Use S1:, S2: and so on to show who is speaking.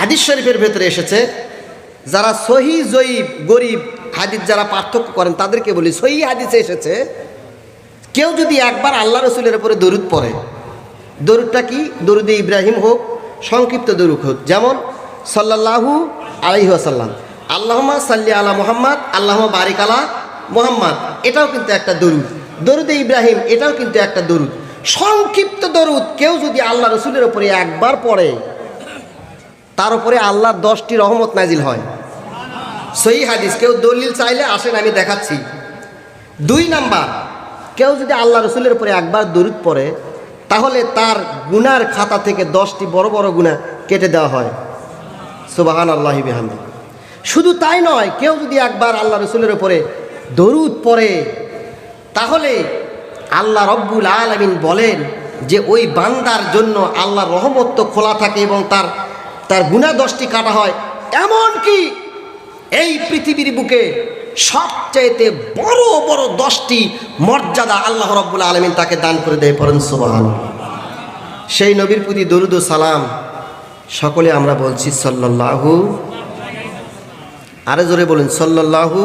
S1: হাদিস শরীফের ভেতরে এসেছে, যারা সহি জয়ীব গরিব হাদিস যারা পার্থক্য করেন তাদেরকে বলি, সহি হাদিসে এসেছে কেউ যদি একবার আল্লাহ রসুলের উপরে দরুদ পড়ে, দরুদটা কি? দরুদে ইব্রাহিম হোক, সংক্ষিপ্ত দরুদ হোক, যেমন সাল্লাল্লাহু আলাইহি ওয়াসাল্লাম, আল্লাহুম্মা সাল্লি আলা মুহাম্মাদ, আল্লাহুম্মা বারিক আলা মুহাম্মাদ, এটাও কিন্তু একটা দরুদ। দরুদে ইব্রাহিম এটাও কিন্তু একটা দরুদ। সংক্ষিপ্ত দরুদ কেউ যদি আল্লাহ রসুলের উপরে একবার পড়ে, তার উপরে আল্লাহর 10টি রহমত নাজিল হয়। সহি হাদিস। কেউ দলিল চাইলে আসেন, আমি দেখাচ্ছি। 2 নাম্বার, কেউ যদি আল্লাহ রসুলের উপরে একবার দরুদ পড়ে, তাহলে তার গুনার খাতা থেকে 10টি বড় বড় গুনাহ কেটে দেওয়া হয়। সুবহানাল্লাহি বিহামদি। শুধু তাই নয়, কেউ যদি একবার আল্লাহ রসুলের উপরে দরুদ পড়ে, তাহলে আল্লাহ রব্বুল আলামিন বলেন যে ওই বান্দার জন্য আল্লাহর রহমত তো খোলা থাকে এবং তার গুনাহ 10টি কাটা হয়। এমনকি এই পৃথিবীর বুকে সবচাইতে বড় বড় 10টি মর্যাদা আল্লাহ রব্বুল আলামিন তাকে দান করে দেয়। পড়েন সুবহানাল্লাহ। সেই নবীর প্রতি দরুদ ও সালাম সকলে আমরা বলছি সাল্লাল্লাহু, আরে জোরে বলেন সাল্লাল্লাহু